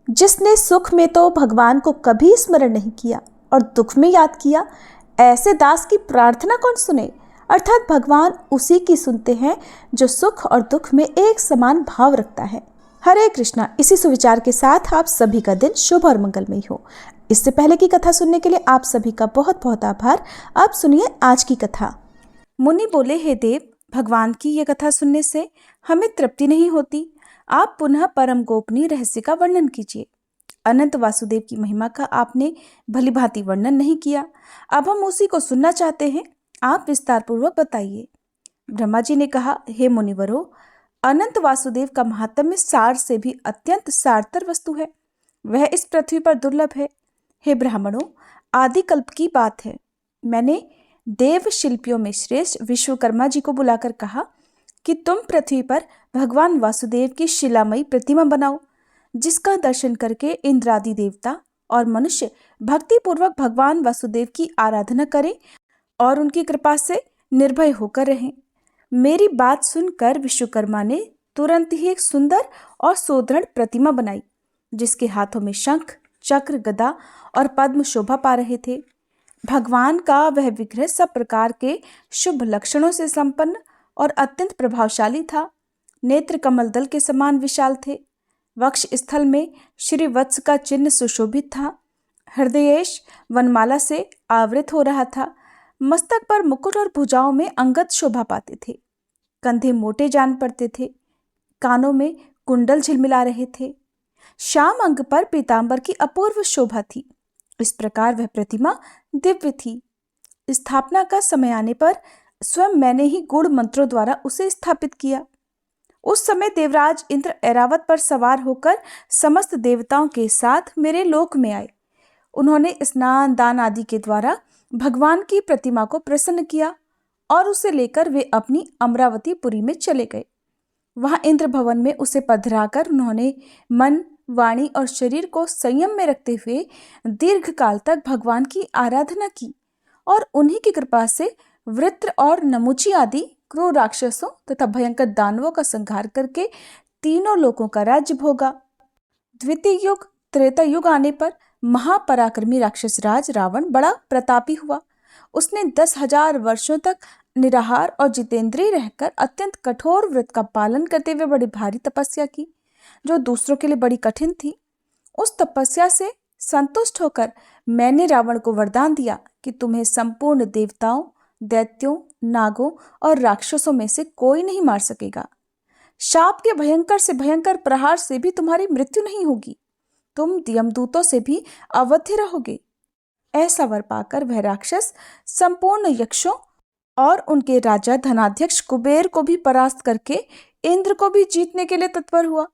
जिसने सुख में तो भगवान को कभी स्मरण नहीं किया और दुख में याद किया, ऐसे दास की प्रार्थना कौन सुने। अर्थात भगवान उसी की सुनते हैं जो सुख और दुख में एक समान भाव रखता है। हरे कृष्णा। इसी सुविचार के साथ आप सभी का दिन शुभ और मंगलमय हो। इससे पहले की कथा सुनने के लिए आप सभी का बहुत बहुत आभार। अब सुनिए आज की कथा। मुनि बोले, हे देव, भगवान की ये कथा सुनने से हमें तृप्ति नहीं होती। आप पुनः परम गोपनीय रहस्य का वर्णन कीजिए। अनंत वासुदेव की महिमा का आपने भली भांति वर्णन नहीं किया। अब हम उसी को सुनना चाहते हैं। आप विस्तार पूर्वक बताइए। ब्रह्मा जी ने कहा, हे मुनिवरों, अनंत वासुदेव का महात्म्य सार से भी अत्यंत सारतर वस्तु है। वह इस पृथ्वी पर दुर्लभ है। हे ब्राह्मणों, आदि कल्प की बात है। मैंने देव शिल्पियों में श्रेष्ठ विश्वकर्मा जी को बुलाकर कहा कि तुम पृथ्वी पर भगवान वासुदेव की शिलामयी प्रतिमा बनाओ, जिसका दर्शन करके इंद्रादि देवता और मनुष्य भक्ति पूर्वक भगवान वासुदेव की आराधना करें और उनकी कृपा से निर्भय होकर रहें। मेरी बात सुनकर विश्वकर्मा ने तुरंत ही एक सुंदर और सुदृढ़ प्रतिमा बनाई, जिसके हाथों में शंख, चक्र, गदा और पद्म शोभा पा रहे थे। भगवान का वह विग्रह सब प्रकार के शुभ लक्षणों से संपन्न और अत्यंत प्रभावशाली था। नेत्र कमल दल के समान विशाल थे। वक्ष स्थल में श्री वत्स का चिन्ह सुशोभित था। हृदयेश वनमाला से आवृत हो रहा था। मस्तक पर मुकुट और भुजाओं में अंगद शोभा पाते थे। कंधे मोटे जान पड़ते थे। कानों में कुंडल झिलमिला रहे थे। श्याम अंग पर पीतांबर की अपूर्व शोभा थी। इस प्रकार वह प्रतिमा दिव्य थी। स्थापना का समय आने पर स्वयं मैंने ही गूढ़ मंत्रों द्वारा उसे स्थापित किया। उस समय देवराज इंद्र ऐरावत पर सवार होकर समस्त देवताओं के साथ मेरे लोक में आए। उन्होंने स्नान दान आदि के द्वारा भगवान की प्रतिमा को प्रसन्न किया और उसे लेकर वे अपनी अमरावती पुरी में चले गए। वहां इंद्र भवन में उसे पधराकर उन्होंने मन, वाणी और शरीर को संयम में रखते हुए दीर्घ काल तक भगवान की आराधना की और उन्हीं की कृपा से वृत्र और नमुची आदि क्रूर राक्षसों तथा भयंकर दानवों का संहार करके तीनों लोकों का राज्य भोगा। द्वितीय युग त्रेता युग आने पर महापराक्रमी राक्षस राज रावण बड़ा प्रतापी हुआ। उसने 10,000 वर्षों तक निराहार और जितेंद्रिय रहकर अत्यंत कठोर व्रत का पालन करते हुए बड़ी भारी तपस्या की, जो दूसरों के लिए बड़ी कठिन थी। उस तपस्या से संतुष्ट होकर मैंने रावण को वरदान दिया कि तुम्हें संपूर्ण देवताओं, दैत्यों, नागों और राक्षसों में से कोई नहीं मार सकेगा। शाप के भयंकर से भयंकर प्रहार से भी तुम्हारी मृत्यु नहीं होगी। तुम यमदूतों से भी अवध्य रहोगे। ऐसा वर पाकर वह राक्षस संपूर्ण यक्षों और उनके राजा धनाध्यक्ष कुबेर को भी परास्त करके इंद्र को भी जीतने के लिए तत्पर हुआ।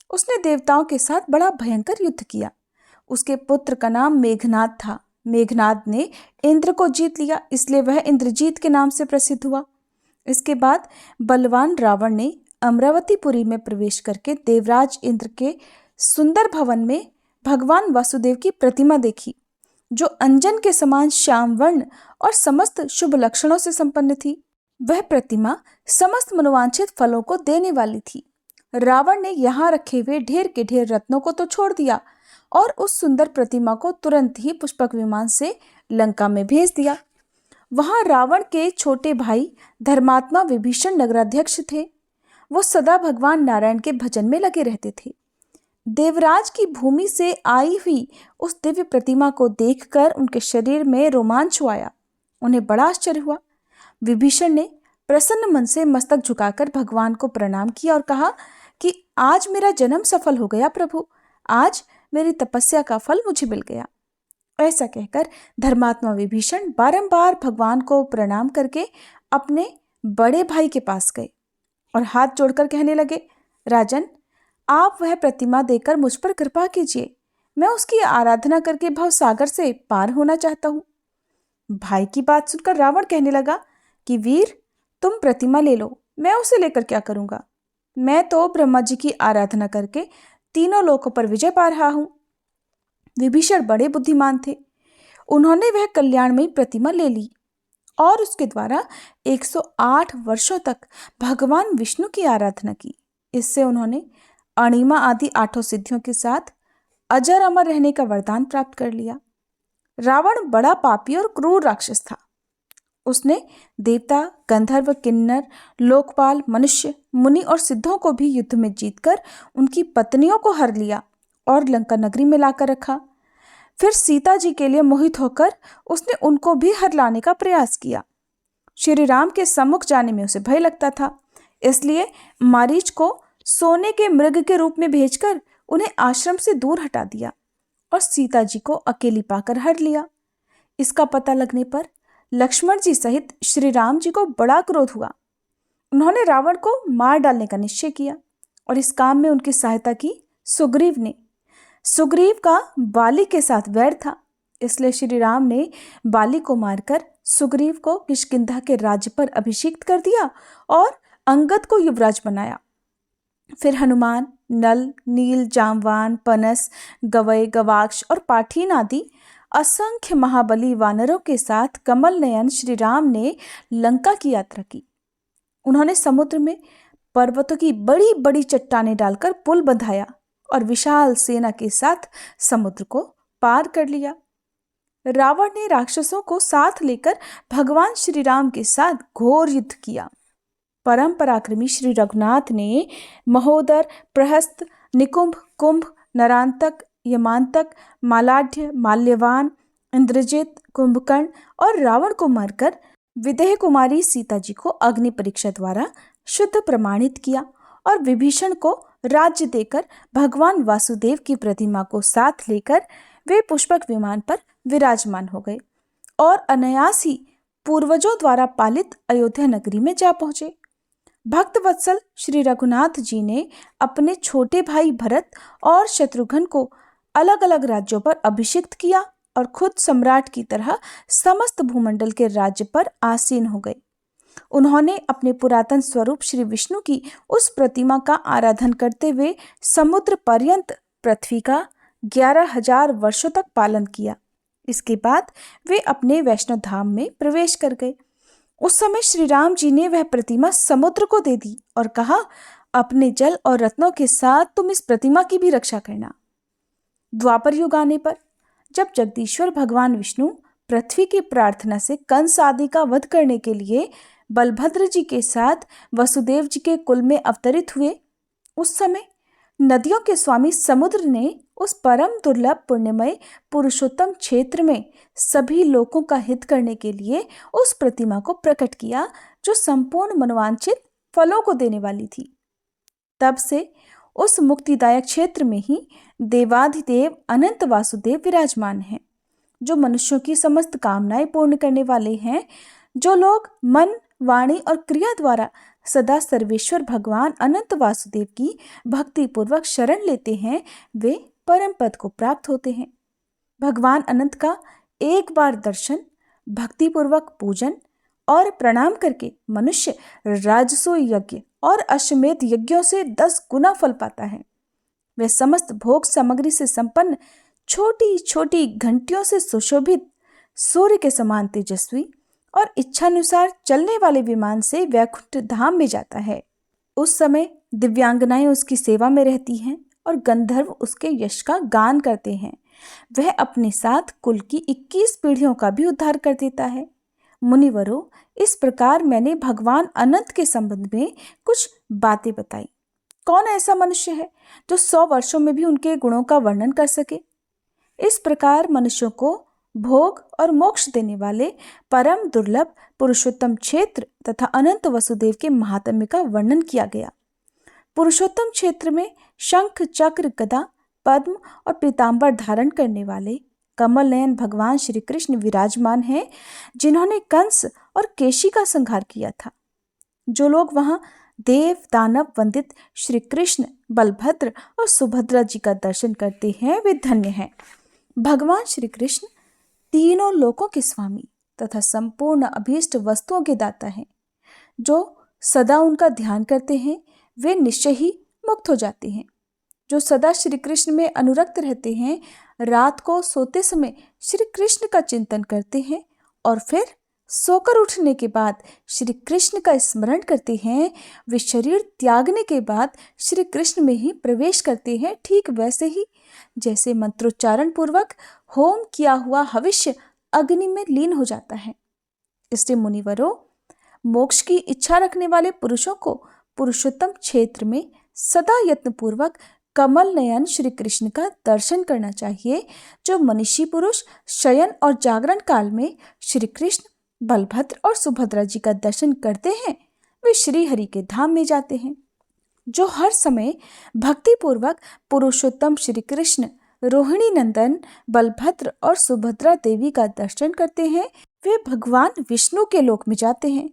उसने देवताओं के साथ बड़ा भयंकर युद्ध किया। उसके पुत्र का नाम मेघनाद था। मेघनाद ने इंद्र को जीत लिया, इसलिए वह इंद्रजीत के नाम से प्रसिद्ध हुआ। इसके बाद बलवान रावण ने अमरावतीपुरी में प्रवेश करके देवराज इंद्र के सुंदर भवन में भगवान वासुदेव की प्रतिमा देखी, जो अंजन के समान श्याम वर्ण और समस्त शुभ लक्षणों से संपन्न थी। वह प्रतिमा समस्त मनोवांछित फलों को देने वाली थी। रावण ने यहाँ रखे हुए ढेर के ढेर रत्नों को तो छोड़ दिया और उस सुंदर प्रतिमा को तुरंत ही पुष्पक विमान से लंका में भेज दिया। वहां रावण के छोटे भाई धर्मात्मा विभीषण नगराध्यक्ष थे। वो सदा भगवान नारायण के भजन में लगे रहते थे। देवराज की भूमि से आई हुई उस दिव्य प्रतिमा को देखकर उनके शरीर में रोमांच आया। उन्हें बड़ा आश्चर्य हुआ। विभीषण ने प्रसन्न मन से मस्तक झुकाकर भगवान को प्रणाम किया और कहा कि आज मेरा जन्म सफल हो गया प्रभु, आज मेरी तपस्या का फल मुझे मिल गया। ऐसा कहकर धर्मात्मा विभीषण बारंबार भगवान को प्रणाम करके अपने बड़े भाई के पास गए और हाथ जोड़कर कहने लगे, राजन, आप वह प्रतिमा देकर मुझ पर कृपा कीजिए। मैं उसकी आराधना करके भवसागर से पार होना चाहता हूँ। भाई की बात सुनकर रावण कहने लगा कि वीर, तुम प्रतिमा ले लो, मैं उसे लेकर क्या करूँगा। मैं तो ब्रह्मा जी की आराधना करके तीनों लोकों पर विजय पा रहा हूँ। विभीषण बड़े बुद्धिमान थे। उन्होंने वह कल्याणमयी प्रतिमा ले ली और उसके द्वारा 108 वर्षों तक भगवान विष्णु की आराधना की। इससे उन्होंने अणिमा आदि 8 सिद्धियों के साथ अजर अमर रहने का वरदान प्राप्त कर लिया। रावण बड़ा पापी और क्रूर राक्षस था। उसने देवता, गंधर्व, किन्नर, लोकपाल, मनुष्य, मुनि और सिद्धों को भी युद्ध में जीतकर उनकी पत्नियों को हर लिया और लंका नगरी में लाकर रखा। फिर सीता जी के लिए मोहित होकर उसने उनको भी हर लाने का प्रयास किया। श्री राम के सम्मुख जाने में उसे भय लगता था, इसलिए मारीच को सोने के मृग के रूप में भेजकर उन्हें आश्रम से दूर हटा दिया और सीता जी को अकेली पाकर हर लिया। इसका पता लगने पर लक्ष्मण जी सहित श्री राम जी को बड़ा क्रोध हुआ। उन्होंने रावण को मार डालने का निश्चय किया और इस काम में उनकी सहायता की सुग्रीव ने। सुग्रीव का बाली के साथ वैर था, इसलिए श्री राम ने बाली को मारकर सुग्रीव को किष्किंधा के राज्य पर अभिषिक्त कर दिया और अंगद को युवराज बनाया। फिर हनुमान नल, नील, जामवान, पनस, गवय, गवाक्ष और पाठीन आदि असंख्य महाबली वानरों के साथ कमल नयन श्री राम ने लंका की यात्रा की। उन्होंने समुद्र में पर्वतों की बड़ी बड़ी चट्टानें डालकर पुल बंधाया और विशाल सेना के साथ समुद्र को पार कर लिया। रावण ने राक्षसों को साथ लेकर भगवान श्री राम के साथ घोर युद्ध किया। परम पराक्रमी श्री रघुनाथ ने महोदर, प्रहस्त, निकुंभ, कुंभ, नरांतक, यमांतक, मालाढ़, माल्यवान, इंद्रजित, कुंभकर्ण और रावण को मारकर विदेह कुमारी सीता जी को अग्नि परीक्षा द्वारा शुद्ध प्रमाणित किया और विभीषण को राज्य देकर भगवान वासुदेव की प्रतिमा को साथ लेकर वे पुष्पक विमान पर विराजमान हो गए और अनायास ही पूर्वजों द्वारा पालित अयोध्या नगरी में जा पहुंचे। भक्त वत्सल श्री रघुनाथ जी ने अपने छोटे भाई भरत और शत्रुघ्न को अलग अलग राज्यों पर अभिषिक्त किया और खुद सम्राट की तरह समस्त भूमंडल के राज्य पर आसीन हो गए। उन्होंने अपने पुरातन स्वरूप श्री विष्णु की उस प्रतिमा का आराधन करते हुए समुद्र पर्यंत पृथ्वी का 11,000 वर्षों तक पालन किया। इसके बाद वे अपने वैष्णव धाम में प्रवेश कर गए। उस समय श्री राम जी ने वह प्रतिमा समुद्र को दे दी और कहा, अपने जल और रत्नों के साथ तुम इस प्रतिमा की भी रक्षा करना। द्वापर युग आने पर जब जगदीश्वर भगवान विष्णु पृथ्वी की प्रार्थना से कंस आदि का वध करने के लिए बलभद्र जी के साथ वसुदेव जी के कुल में अवतरित हुए, उस समय नदियों के स्वामी समुद्र ने उस परम दुर्लभ पुण्यमय पुरुषोत्तम क्षेत्र में सभी लोगों का हित करने के लिए उस प्रतिमा को प्रकट किया जो संपूर्ण मनोवांछित फलों को देने वाली थी। तब से उस मुक्तिदायक क्षेत्र में ही देवाधिदेव अनंत वासुदेव विराजमान हैं, जो मनुष्यों की समस्त कामनाएं पूर्ण करने वाले हैं। जो लोग मन, वाणी और क्रिया द्वारा सदा सर्वेश्वर भगवान अनंत वासुदेव की भक्ति पूर्वक शरण लेते हैं, वे परम पद को प्राप्त होते हैं। भगवान अनंत का एक बार दर्शन, भक्ति पूर्वक पूजन और प्रणाम करके मनुष्य राजसो यज्ञ और अश्वमेध यज्ञों से 10 गुना फल पाता है। वे समस्त भोग सामग्री से संपन्न छोटी छोटी घंटियों से सुशोभित सूर्य के समान तेजस्वी और इच्छानुसार चलने वाले विमान से वैकुंठ धाम में जाता है। उस समय दिव्यांगनाएं उसकी सेवा में रहती हैं और गंधर्व उसके यश का गान करते हैं। वह अपने साथ कुल की 21 पीढ़ियों का भी उद्धार कर देता है। मुनिवरों, इस प्रकार मैंने भगवान अनंत के संबंध में कुछ बातें बताई। कौन ऐसा मनुष्य है जो 100 वर्षों में भी उनके गुणों का वर्णन कर सके? इस प्रकार मनुष्यों को भोग और मोक्ष देने वाले परम दुर्लभ पुरुषोत्तम क्षेत्र तथा अनंत वसुदेव के महात्म्य का वर्णन किया गया। पुरुषोत्तम क्षेत्र में शंख, चक्र, गदा, पद्म और पीतांबर धारण करने वाले कमल नयन भगवान श्री कृष्ण विराजमान हैं, जिन्होंने कंस और केशी का संहार किया था। जो लोग वहां देव दानव वंदित श्री कृष्ण, बलभद्र और सुभद्रा जी का दर्शन करते हैं, वे धन्य हैं। भगवान श्री कृष्ण तीनों लोकों के स्वामी तथा संपूर्ण अभीष्ट वस्तुओं के दाता हैं। जो सदा उनका ध्यान करते हैं, वे निश्चय ही मुक्त हो जाते हैं। जो सदा श्री कृष्ण में अनुरक्त रहते हैं, रात को सोते समय श्री कृष्ण का चिंतन करते हैं और फिर सोकर उठने के बाद श्री कृष्ण का स्मरण करते हैं, वे शरीर त्यागने के बाद श्री कृष्ण में ही प्रवेश करते हैं, ठीक वैसे ही जैसे मंत्रोच्चारण पूर्वक होम किया हुआ हविष्य अग्नि में लीन हो जाता है। इसलिए मुनिवरों, मोक्ष की इच्छा रखने वाले पुरुषों को पुरुषोत्तम क्षेत्र में सदा यत्नपूर्वक कमल नयन श्री कृष्ण का दर्शन करना चाहिए। जो मनीषी पुरुष शयन और जागरण काल में श्री कृष्ण, बलभद्र और सुभद्रा जी का दर्शन करते हैं, वे श्री हरि के धाम में जाते हैं। जो हर समय भक्ति पूर्वक पुरुषोत्तम श्री कृष्ण, रोहिणी नंदन बलभद्र और सुभद्रा देवी का दर्शन करते हैं, वे भगवान विष्णु के लोक में जाते हैं।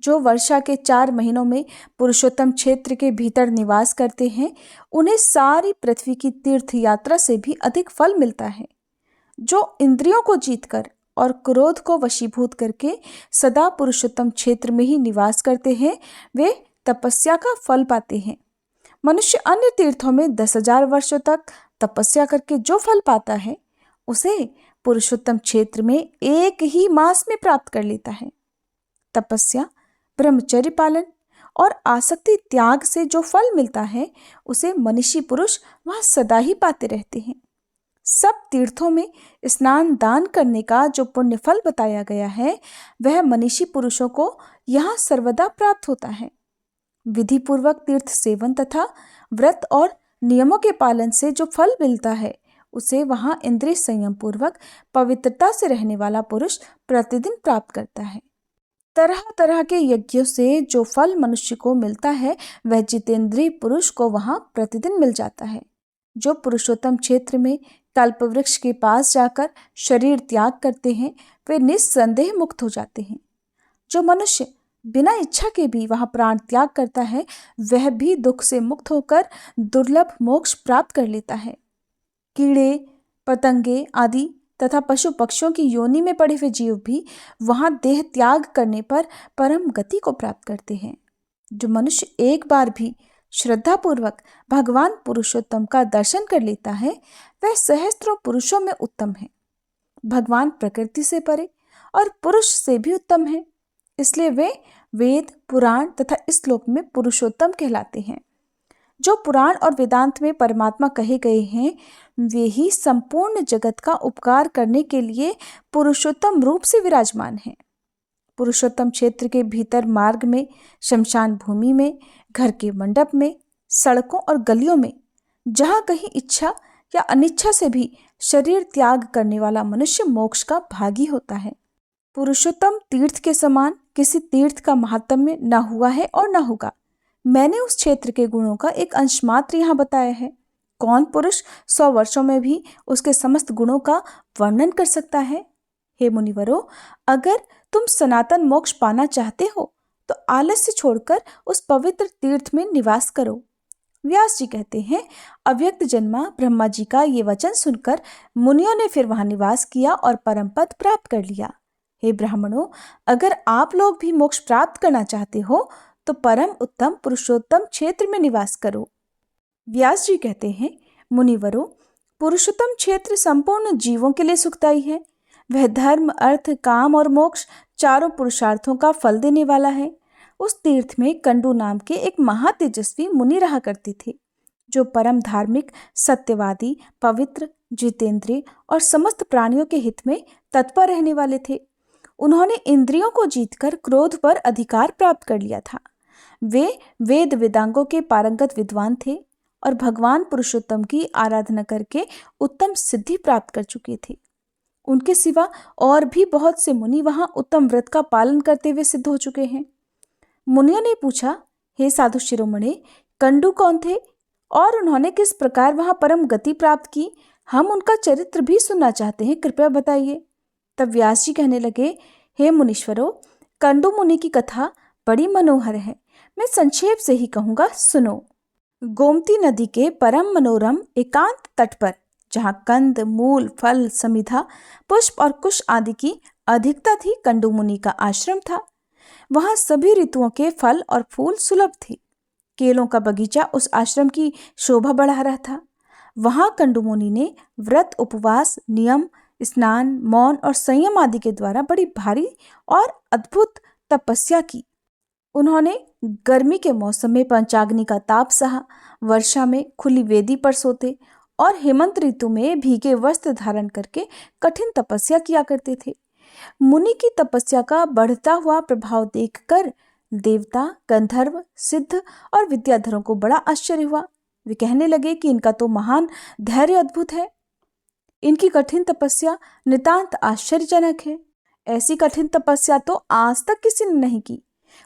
जो वर्षा के 4 महीनों में पुरुषोत्तम क्षेत्र के भीतर निवास करते हैं, उन्हें सारी पृथ्वी की तीर्थ यात्रा से भी अधिक फल मिलता है। जो इंद्रियों को जीतकर और क्रोध को वशीभूत करके सदा पुरुषोत्तम क्षेत्र में ही निवास करते हैं, वे तपस्या का फल पाते हैं। मनुष्य अन्य तीर्थों में 10,000 वर्षों तक तपस्या करके जो फल पाता है, उसे पुरुषोत्तम क्षेत्र में 1 ही मास में प्राप्त कर लेता है। तपस्या, ब्रह्मचर्य पालन और आसक्ति त्याग से जो फल मिलता है, उसे मनीषी पुरुष वहां सदा ही पाते रहते हैं। सब तीर्थों में स्नान दान करने का जो पुण्य फल बताया गया है, वह मनीषी पुरुषों को यहाँ सर्वदा प्राप्त होता है। विधि पूर्वक तीर्थ सेवन तथा व्रत और नियमों के पालन से जो फल मिलता है, उसे वहाँ इंद्रिय संयम पूर्वक पवित्रता से रहने वाला पुरुष प्रतिदिन प्राप्त करता है। तरह तरह के यज्ञों से जो फल मनुष्य को मिलता है, वह जितेंद्रिय पुरुष को वहाँ प्रतिदिन मिल जाता है। जो पुरुषोत्तम क्षेत्र में कल्प वृक्ष के पास जाकर शरीर त्याग करते हैं, वे निस्संदेह मुक्त हो जाते हैं। जो मनुष्य बिना इच्छा के भी वहां प्राण त्याग करता है, वह भी दुख से मुक्त होकर दुर्लभ मोक्ष प्राप्त कर लेता है। कीड़े, पतंगे आदि तथा पशु पक्षियों की योनि में पड़े हुए जीव भी वहां देह त्याग करने पर परम गति को प्राप्त करते हैं। जो मनुष्य एक बार भी श्रद्धापूर्वक भगवान पुरुषोत्तम का दर्शन कर लेता है, वह सहस्त्रों पुरुषों में उत्तम है। भगवान प्रकृति से परे और पुरुष से भी उत्तम है, इसलिए वे वेद, पुराण तथा इस श्लोक में पुरुषोत्तम कहलाते हैं। जो पुराण और वेदांत में परमात्मा कहे गए हैं, वे ही संपूर्ण जगत का उपकार करने के लिए पुरुषोत्तम रूप से विराजमान हैं। पुरुषोत्तम क्षेत्र के भीतर मार्ग में, शमशान भूमि में, घर के मंडप में, सड़कों और गलियों में जहाँ कहीं इच्छा या अनिच्छा से भी शरीर त्याग करने वाला मनुष्य मोक्ष का भागी होता है। पुरुषोत्तम तीर्थ के समान किसी तीर्थ का महात्म्य न हुआ है और न होगा। मैंने उस क्षेत्र के गुणों का एक अंश मात्र यहाँ बताया है। कौन पुरुष 100 वर्षों में भी उसके समस्त गुणों का वर्णन कर सकता है? हे मुनिवरों, अगर तुम सनातन मोक्ष पाना चाहते हो तो आलस्य छोड़कर उस पवित्र तीर्थ में निवास करो। व्यास जी कहते हैं, अव्यक्त जन्मा ब्रह्मा जी का ये वचन सुनकर मुनियों ने फिर वहां निवास किया और परम पद प्राप्त कर लिया। हे ब्राह्मणों, अगर आप लोग भी मोक्ष प्राप्त करना चाहते हो तो परम उत्तम पुरुषोत्तम क्षेत्र में निवास करो। व्यास जी कहते हैं, मुनिवरों, पुरुषोत्तम क्षेत्र संपूर्ण जीवों के लिए सुखदायी है। वह धर्म, अर्थ, काम और मोक्ष चारों पुरुषार्थों का फल देने वाला है। उस तीर्थ में कंडू नाम के एक महातेजस्वी मुनि रहा करते थे, जो परम धार्मिक, सत्यवादी, पवित्र, जितेंद्रिय और समस्त प्राणियों के हित में तत्पर रहने वाले थे। उन्होंने इंद्रियों को जीतकर क्रोध पर अधिकार प्राप्त कर लिया था। वे वेद वेदांगों के पारंगत विद्वान थे और भगवान पुरुषोत्तम की आराधना करके उत्तम सिद्धि प्राप्त कर चुके थे। उनके सिवा और भी बहुत से मुनि वहां उत्तम व्रत का पालन करते हुए सिद्ध हो चुके हैं। मुनियों ने पूछा, हे साधु शिरोमणि, कंडू कौन थे और उन्होंने किस प्रकार वहां परम गति प्राप्त की? हम उनका चरित्र भी सुनना चाहते हैं, कृपया बताइए। तब व्यास जी कहने लगे, हे मुनीश्वरों, कंडू मुनि की कथा बड़ी मनोहर है। मैं संक्षेप से ही कहूँगा, सुनो। गोमती नदी के परम मनोरम एकांत तट पर, जहाँ कंद, मूल, फल, समिधा, पुष्प और कुश आदि की अधिकता थी, कंडू मुनि का आश्रम था। वहाँ सभी ऋतुओं के फल और फूल सुलभ थे। केलों का बगीचा उस आश्रम की शोभा बढ़ा रहा था। वहाँ कंडू मुनि ने व्रत, उपवास, नियम, स्नान, मौन और संयम आदि के द्वारा बड़ी भारी और अद्भुत तपस्या की। उन्होंने गर्मी के मौसम में पंचाग्नि का ताप सहा, वर्षा में खुली वेदी पर सोते और हेमंत ऋतु में भीगे वस्त्र धारण करके कठिन तपस्या किया करते थे। मुनि की तपस्या का बढ़ता हुआ प्रभाव देखकर देवता, गंधर्व, सिद्ध और विद्याधरों को बड़ा आश्चर्य हुआ। वे कहने लगे कि इनका तो महान धैर्य अद्भुत है। इनकी कठिन तपस्या नितांत आश्चर्यजनक है। ऐसी कठिन तपस्या तो आज तक किसी ने नहीं की।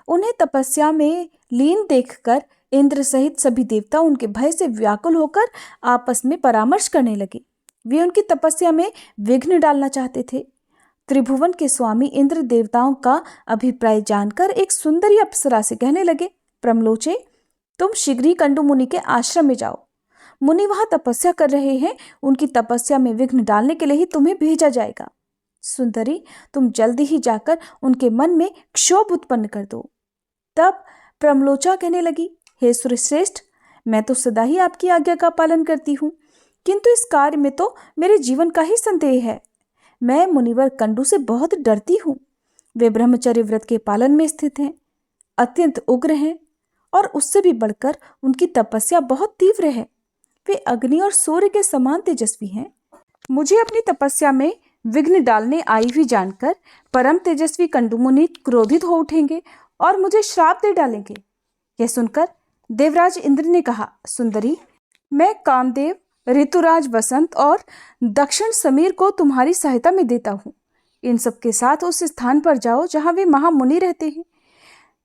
उन्हें तपस्या में लीन देखकर इंद्र सहित सभी देवता उनके भय से व्याकुल होकर आपस में परामर्श करने लगे। वे उनकी तपस्या में विघ्न डालना चाहते थे। त्रिभुवन के स्वामी इंद्र देवताओं का अभिप्राय जानकर एक सुंदरी अप्सरा से कहने लगे, प्रमलोचे, तुम शीघ्र ही कंडु मुनि के आश्रम में जाओ। मुनि वहां तपस्या कर रहे हैं। उनकी तपस्या में विघ्न डालने के लिए ही तुम्हें भेजा जाएगा। सुंदरी, तुम जल्दी ही जाकर उनके मन में क्षोभ उत्पन्न कर दो। तब प्रमलोचा कहने लगी, हे सूर्यश्रेष्ठ, मैं तो सदा ही आपकी आज्ञा का पालन करती हूँ, किंतु इस कार्य में तो मेरे जीवन का ही संदेह है। मैं मुनिवर कंडू से बहुत डरती हूँ। वे ब्रह्मचर्य व्रत के पालन में स्थित हैं, अत्यंत उग्र हैं और उससे भी बढ़कर उनकी तपस्या बहुत तीव्र है। वे अग्नि और सूर्य के समान तेजस्वी हैं। मुझे अपनी तपस्या में विघ्न डालने आई हुई जानकर परम तेजस्वी कंडू मुनि क्रोधित हो उठेंगे और मुझे श्राप दे डालेंगे। यह सुनकर देवराज इंद्र ने कहा, सुंदरी, मैं कामदेव, ऋतुराज वसंत और दक्षिण समीर को तुम्हारी सहायता में देता हूँ। इन सबके साथ उस स्थान पर जाओ जहाँ वे महामुनि रहते हैं।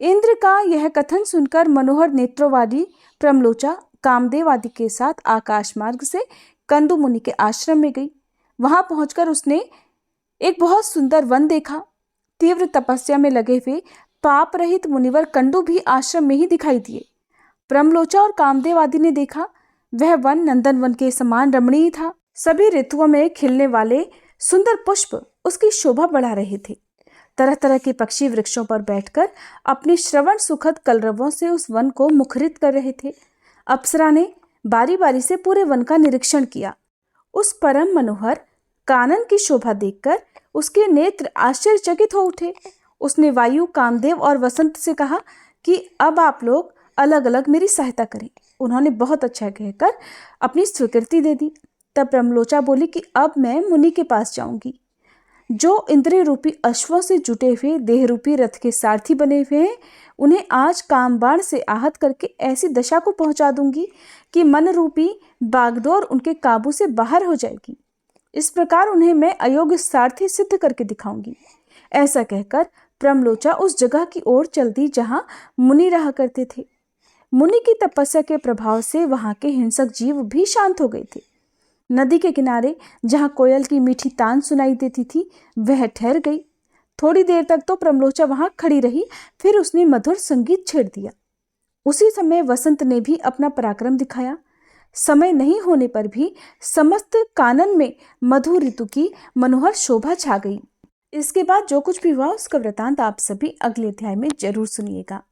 इंद्र का यह कथन सुनकर मनोहर नेत्रों वाली प्रमलोचा कामदेव आदि के साथ आकाश मार्ग से कंदु मुनि के आश्रम में गई। वहां पहुंचकर उसने एक बहुत सुंदर वन देखा। तीव्र तपस्या में लगे हुए पाप रहित मुनिवर कंडू भी आश्रम में ही दिखाई दिए। प्रमलोचा और कामदेव आदि ने देखा, वह वन नंदन वन के समान रमणीय था। सभी ऋतुओं में खिलने वाले सुंदर पुष्प उसकी शोभा बढ़ा रहे थे। तरह तरह के पक्षी वृक्षों पर बैठकर अपनी श्रवण सुखद कलरवों से उस वन को मुखरित कर रहे थे। अप्सरा ने बारी बारी से पूरे वन का निरीक्षण किया। उस परम मनोहर कानन की शोभा देखकर उसके नेत्र आश्चर्यचकित हो उठे। उसने वायु, कामदेव और वसंत से कहा कि अब आप लोग अलग अलग मेरी सहायता करें। उन्होंने बहुत अच्छा कहकर अपनी स्वीकृति दे दी। तब प्रमलोचा बोली कि अब मैं मुनि के पास जाऊंगी, जो इंद्रिय रूपी अश्वों से जुटे हुए देह रूपी रथ के सारथी बने हुए हैं। उन्हें आज कामबाण से आहत करके ऐसी दशा को पहुंचा दूंगी कि मन रूपी बागडोर उनके काबू से बाहर हो जाएगी। इस प्रकार उन्हें मैं अयोग्य सारथी सिद्ध करके दिखाऊंगी। ऐसा कहकर प्रमलोचा उस जगह की ओर चल दी जहां मुनि रहा करते थे। मुनि की तपस्या के प्रभाव से वहां के हिंसक जीव भी शांत हो गए थे। नदी के किनारे जहां कोयल की मीठी तान सुनाई देती थी, वह ठहर गई। थोड़ी देर तक तो प्रमलोचा वहां खड़ी रही, फिर उसने मधुर संगीत छेड़ दिया। उसी समय वसंत ने भी अपना पराक्रम दिखाया। समय नहीं होने पर भी समस्त कानन में मधु ऋतु की मनोहर शोभा छा गई। इसके बाद जो कुछ भी हुआ उसका वृतांत आप सभी अगले अध्याय में जरूर सुनिएगा।